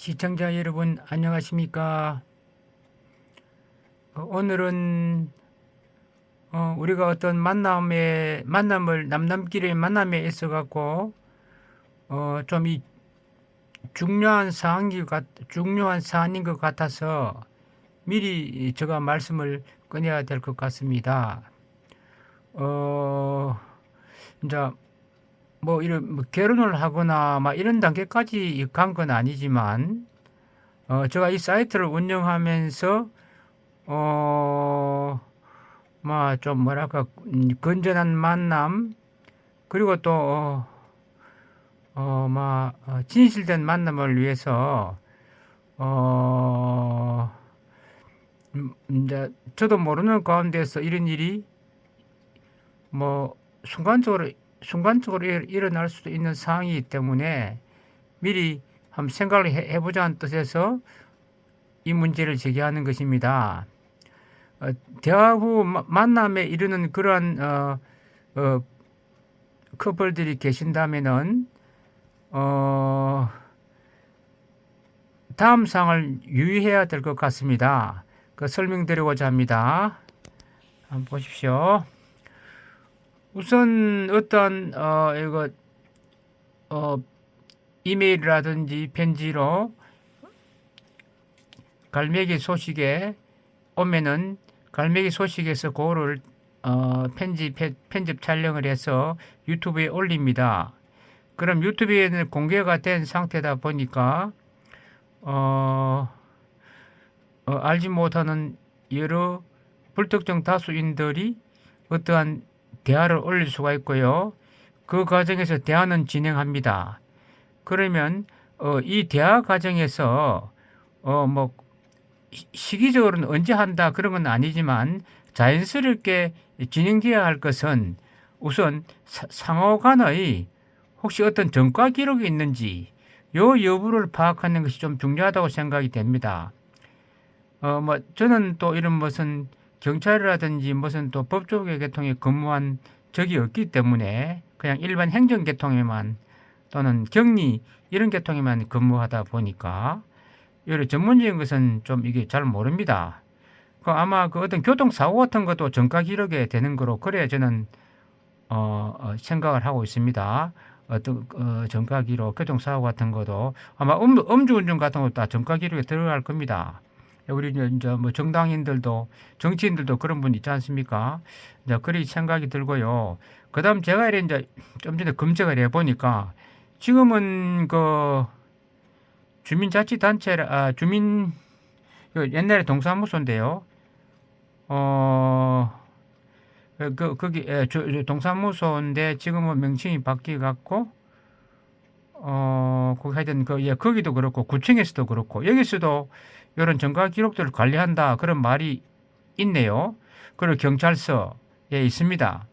시청자 여러분 안녕하십니까? 오늘은 우리가 어떤 만남을 남남끼리 만남에 있어 갖고 좀 이 중요한 사안인 것 같아서 미리 제가 말씀을 꺼내야 될 것 같습니다. 이제 뭐 이런 결혼을 하거나 막 이런 단계까지 간 건 아니지만 제가 이 사이트를 운영하면서 좀 뭐랄까 건전한 만남 그리고 또 진실된 만남을 위해서 이제 저도 모르는 가운데서 이런 일이 뭐 순간적으로 일어날 수도 있는 상황이기 때문에 미리 한번 생각을 해보자는 뜻에서 이 문제를 제기하는 것입니다. 대화 후 만남에 이르는 그러한 커플들이 계신다면은 다음 사항을 유의해야 될 것 같습니다. 그 설명드리고자 합니다. 한번 보십시오. 우선 어떤 이거 이메일이라든지 편지로 갈매기 소식에 오면은 갈매기 소식에서 그거를 편집 촬영을 해서 유튜브에 올립니다. 그럼 유튜브에는 공개가 된 상태다 보니까 알지 못하는 여러 불특정 다수인들이 어떠한 대화를 올릴 수가 있고요. 그 과정에서 대화는 진행합니다. 그러면 이 대화 과정에서 뭐 시기적으로는 언제 한다 그런 건 아니지만 자연스럽게 진행되어야 할 것은 우선 상호 간의 혹시 어떤 전과 기록이 있는지 요 여부를 파악하는 것이 좀 중요하다고 생각이 됩니다. 저는 또 이런 무슨 경찰이라든지 무슨 또 법조계 계통에 근무한 적이 없기 때문에 그냥 일반 행정 계통에만 또는 격리 이런 계통에만 근무하다 보니까 여러 전문적인 것은 좀 이게 잘 모릅니다. 아마 그 어떤 교통사고 같은 것도 전과 기록에 되는 거로 그래 저는 생각을 하고 있습니다. 어떤 전과 기록, 교통사고 같은 것도 아마 음주운전 같은 것도 다 전과 기록에 들어갈 겁니다. 우리 이제 뭐 정당인들도 정치인들도 그런 분 있지 않습니까? 이제 그리 생각이 들고요. 그다음 제가 이제 좀 전에 검색을 해보니까 지금은 그 주민자치단체 옛날에 동사무소인데요. 거기 동사무소인데 지금은 명칭이 바뀌어 갖고 거기 하여튼 거기도 그렇고 구청에서도 그렇고 여기서도 이런 전과 기록들을 관리한다 그런 말이 있네요. 그리고 경찰서에 있습니다.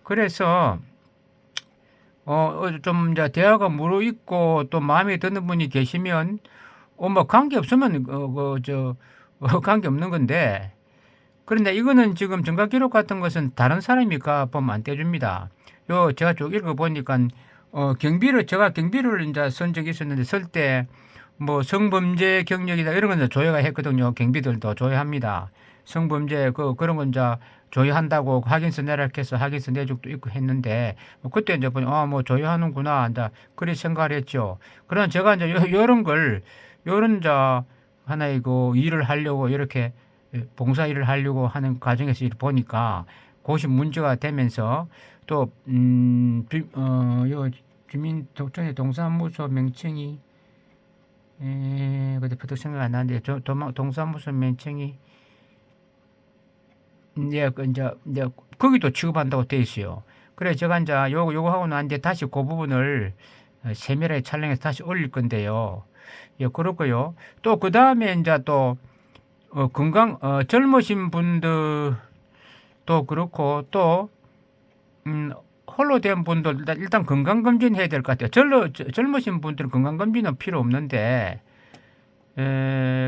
그래서 좀 이제 대화가 무르익고 또 마음에 드는 분이 계시면 뭐 관계 없으면 관계 없는 건데 그런데 이거는 지금 전과 기록 같은 것은 다른 사람이 보면 안 떼줍니다. 제가 쭉 읽어보니까 제가 경비를 이제 쓴 적이 있었는데 쓸 때 뭐 성범죄 경력이다 이런 건 조회가 했거든요. 경비들도 조회합니다. 성범죄 그런 건 이제 조회한다고 확인서 내라 해서 확인서 내적도 있고 했는데 그때 이제 보니 뭐 조회하는구나 이제 그리 생각을 했죠. 그러나 제가 이제 요런 이제 하나의 그 일을 하려고 이렇게 봉사 일을 하려고 하는 과정에서 보니까 그것이 문제가 되면서 또 주민등록증의 동사무소 명칭이 그때 부터 생각 안 나는데 동사무소 명칭이 이제 거기도 취급한다고 돼 있어요. 그래 제가 이제 요거 하고 나는데 다시 그 부분을 세밀하게 촬영해서 다시 올릴 건데요. 그렇고요. 또 그 다음에 이제 또 젊으신 분들도 그렇고 또 홀로 된 분들 일단 건강검진 해야 될 것 같아요. 젊으신 분들은 건강검진은 필요 없는데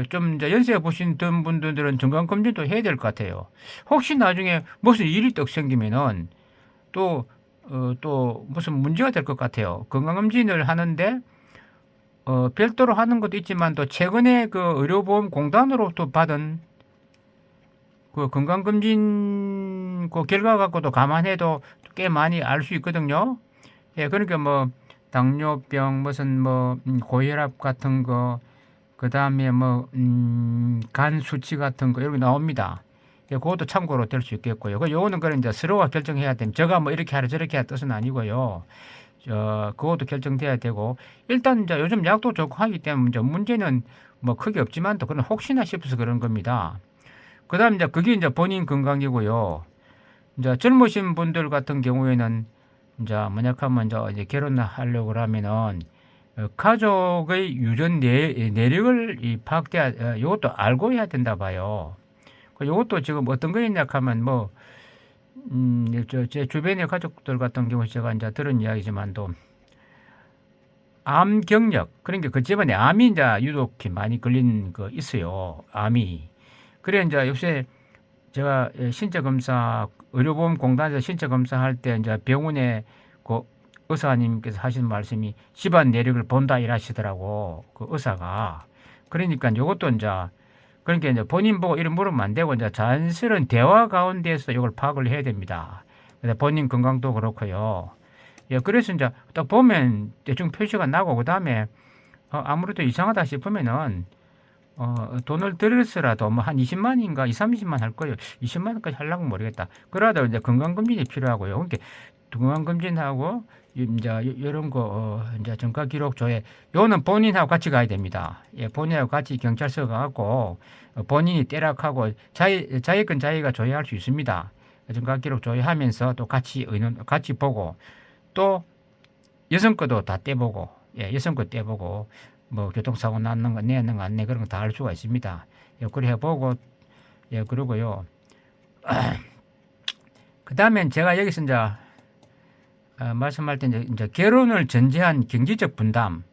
좀 이제 연세 보신 분들은 건강검진도 해야 될 것 같아요. 혹시 나중에 무슨 일이 떡 생기면은 또 무슨 문제가 될 것 같아요. 건강검진을 하는데 별도로 하는 것도 있지만 또 최근에 그 의료보험공단으로부터 받은 그 건강검진 그 결과 갖고도 감안해도 꽤 많이 알 수 있거든요. 예, 그러니까 뭐 당뇨병 무슨 뭐 고혈압 같은 거, 그 다음에 뭐 간 수치 같은 거 이렇게 나옵니다. 예, 그것도 참고로 될 수 있겠고요. 그 요거는 그런 이제 서로가 결정해야 됩니다. 제가 뭐 이렇게 하라 저렇게 하라 뜻은 아니고요. 그것도 결정돼야 되고, 일단 이제 요즘 약도 좋고 하기 때문에 이제 문제는 뭐 크게 없지만 또 그런 혹시나 싶어서 그런 겁니다. 그 다음 이제 그게 이제 본인 건강이고요. 이제 젊으신 분들 같은 경우에는 이제 만약 하면 이제 결혼을 하려고 그러면은 가족의 유전 내력을 이 파악돼야, 이것도 알고 해야 된다 봐요. 이것도 지금 어떤 거냐 하면 뭐, 제 주변의 가족들 같은 경우 제가 이제 들은 이야기지만도 암 경력, 그러니까 그 집안에 암이 이제 유독 많이 걸린 거 있어요. 암이. 그래 이제 요새 제가 신체 검사, 의료보험공단에서 신체 검사할 때 이제 병원에 그 의사님께서 하신 말씀이 집안 내력을 본다 이러시더라고. 그 의사가. 그러니까 이것도 이제, 그러니까 이제 본인 보고 이런 물으면 안 되고 이제 자연스러운 대화 가운데서 이걸 파악을 해야 됩니다. 본인 건강도 그렇고요. 예, 그래서 이제 딱 보면 대충 표시가 나고 그 다음에 아무래도 이상하다 싶으면은 돈을 들여서라도 뭐 한 20만인가 2, 30만 할 거예요. 20만 원까지 하려고 모르겠다. 그러다 이제 건강검진이 필요하고요. 그러니까 건강검진하고 이제 이런 거 이제 정가 기록 조회, 요는 본인하고 같이 가야 됩니다. 예, 본인하고 같이 경찰서 가고 본인이 떼락하고 자기 건 자기가 조회할 수 있습니다. 정가 기록 조회하면서 또 같이 같이 보고, 또 여성 거도 다 떼보고, 예, 여성 거 떼보고 뭐 교통사고 났는 거 내는 거 안 내 그런 거 다 알 수가 있습니다. 예, 그래 해보고, 예, 그러고요. 그 다음엔 제가 여기서 이제 말씀할 때 이제 결혼을 전제한 경제적 분담,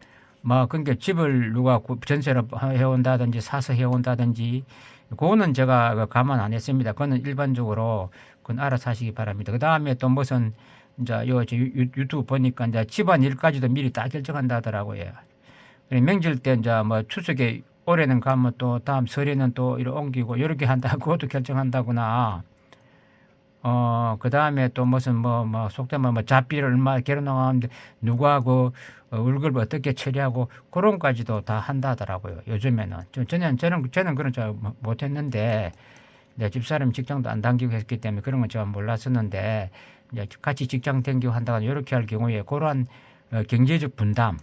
뭐 그러니까 집을 누가 전세로 해온다든지 사서 해온다든지, 그거는 제가 감안 안 했습니다. 그거는 일반적으로 그건 알아서 하시기 바랍니다. 그 다음에 또 무슨 이제 유튜브 보니까 이제 집안 일까지도 미리 다 결정한다 하더라고요. 명절 때 이제 뭐 추석에 올해는 가면 또 다음 설에는 또 이렇게 옮기고 이렇게 한다, 그것도 결정한다구나. 그 다음에 또 무슨 뭐 속되면 뭐 잡비를 얼마 결혼하는데 누가 그 월급을 어떻게 처리하고 그런 까지도 다 한다 하더라고요. 요즘에는. 저는 그런 줄 못했는데, 내 집사람 직장도 안 당기고 했기 때문에 그런 건 제가 몰랐었는데, 이제 같이 직장 당기고 한다거나 이렇게 할 경우에 그러한 경제적 분담,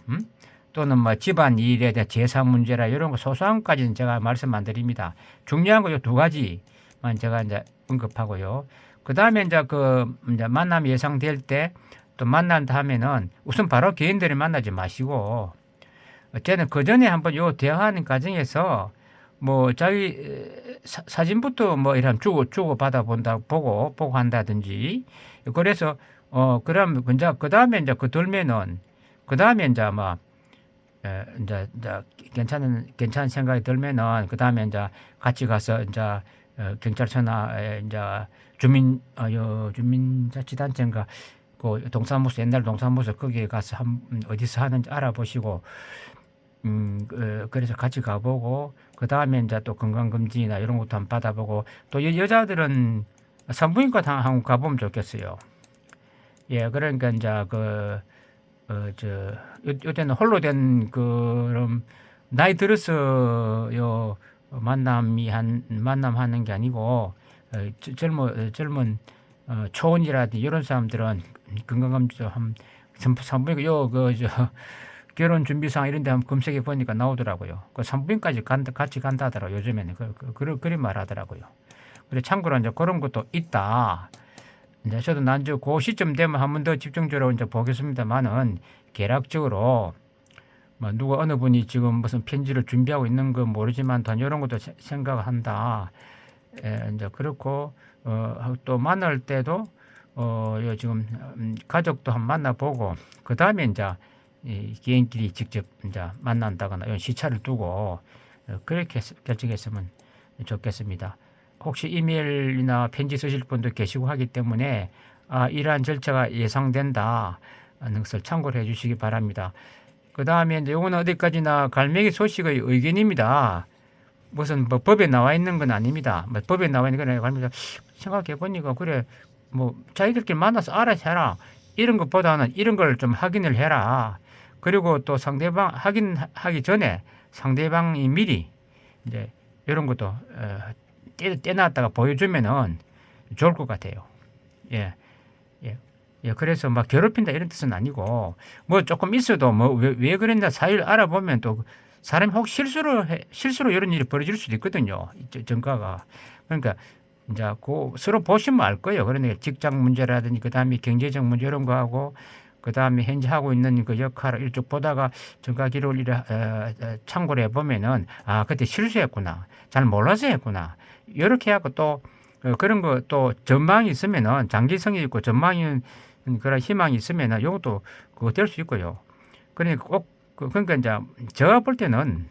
또는 뭐 집안 일에 대한 재산 문제라 이런 거 소소한 것까지는 제가 말씀 안 드립니다. 중요한 거 요 두 가지만 제가 이제 언급하고요. 그 다음에 이제 이제 만남이 예상될 때 또 만난다 하면은 우선 바로 개인들을 만나지 마시고, 저는 그 전에 한번 요 대화하는 과정에서 뭐 자기 사진부터 뭐 이런 주고 받아 본다 보고 한다든지, 그래서 그럼 이제 그 다음에 이제 그 돌면은 그 다음에 이제 뭐 이제 괜찮은 생각이 들면은 그 다음에 이제 같이 가서 이제 경찰서나 이제 주민자치단체인가 그 동사무소, 옛날 동사무소 거기에 가서 어디서 하는지 알아보시고, 그래서 같이 가보고, 그 다음에 이제 또 건강검진이나 이런 것도 한번 받아보고, 또 여자들은 산부인과 한번 가보면 좋겠어요. 예, 그러니까 이제 요때는 홀로 된 그런 나이 들어서 만남하는 게 아니고, 젊은 초혼이라든지 이런 사람들은 건강검진 산부인과 결혼 준비상 이런 데 한번 검색해 보니까 나오더라고요. 그 산부인까지 같이 간다 하더라고요. 요즘에는 그런 말 하더라고요. 그래서 참고로 이제 그런 것도 있다. 이제 저도 난주 그 시점 되면 한 번 더 집중적으로 이제 보겠습니다만은, 개략적으로 뭐 누가 어느 분이 지금 무슨 편지를 준비하고 있는 건 모르지만 단 이런 것도 생각한다. 이제 그렇고, 또 만날 때도 지금 가족도 한번 만나보고, 그 다음에 이제 개인끼리 직접 이제 만난다거나 이런 시차를 두고 그렇게 결정했으면 좋겠습니다. 혹시 이메일이나 편지 쓰실 분도 계시고 하기 때문에 이러한 절차가 예상된다 하는 것을 참고를 해 주시기 바랍니다. 그 다음에 이제 요거는 어디까지나 갈매기 소식의 의견입니다. 무슨 뭐 법에 나와 있는 건 아닙니다. 뭐 법에 나와 있는 건 아니고 갈매기 생각해 보니까 그래 뭐 자기들끼리 만나서 알아서 해라. 이런 것보다는 이런 걸 좀 확인을 해라. 그리고 또 상대방 확인하기 전에 상대방이 미리 이제 이런 것도 떼놨다가 보여주면은 좋을 것 같아요. 예, 예, 예. 그래서 막 괴롭힌다 이런 뜻은 아니고 뭐 조금 있어도 뭐 왜 그랬나 사유를 알아보면 또 사람이 혹 실수로 이런 일이 벌어질 수도 있거든요. 전가가 그러니까 이제 그 서로 보시면 알 거예요. 그러니까 직장 문제라든지 그다음에 경제적 문제 이런 거 하고 그다음에 현재 하고 있는 그 역할을 일찍 보다가 전가 기록을 참고를 해보면은 아 그때 실수했구나 잘 몰라서 했구나 이렇게 하고 또 그런 거 또 전망이 있으면은 장기성이 있고 전망이 그런 희망이 있으면은 이것도 그거 될 수 있고요. 그러니까 꼭 그러니까 이제 제가 볼 때는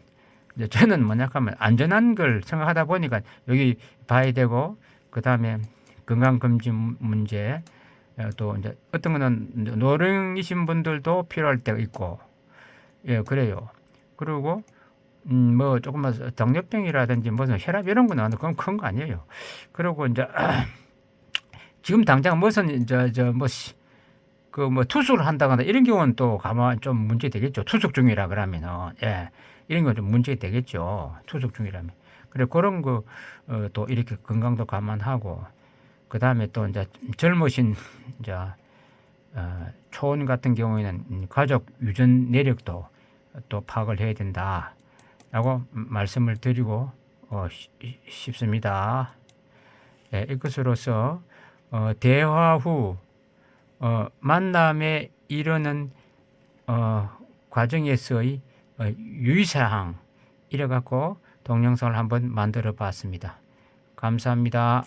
이제 저는 뭐냐 하면 안전한 걸 생각하다 보니까 여기 봐야 되고 그다음에 건강검진 문제 또 이제 어떤 거는 노령이신 분들도 필요할 때가 있고 예 그래요. 그리고 뭐 조금만 당뇨병이라든지 무슨 혈압 이런 거는 그건 큰 거 아니에요. 그리고 이제 지금 당장 무슨 그 뭐 투숙을 한다거나 이런 경우는 또 가만 좀 문제 되겠죠. 투숙 중이라 그러면은 예 이런 건 좀 문제 되겠죠. 투숙 중이라면 그래 그런 거 또 이렇게 건강도 감안하고 그 다음에 또 이제 젊으신 이제 초혼 같은 경우에는 가족 유전 내력도 또 파악을 해야 된다라고 말씀을 드리고 싶습니다. 네, 이것으로서 대화 후 만남에 이르는 과정에서의 유의사항 이래 갖고 동영상을 한번 만들어 봤습니다. 감사합니다.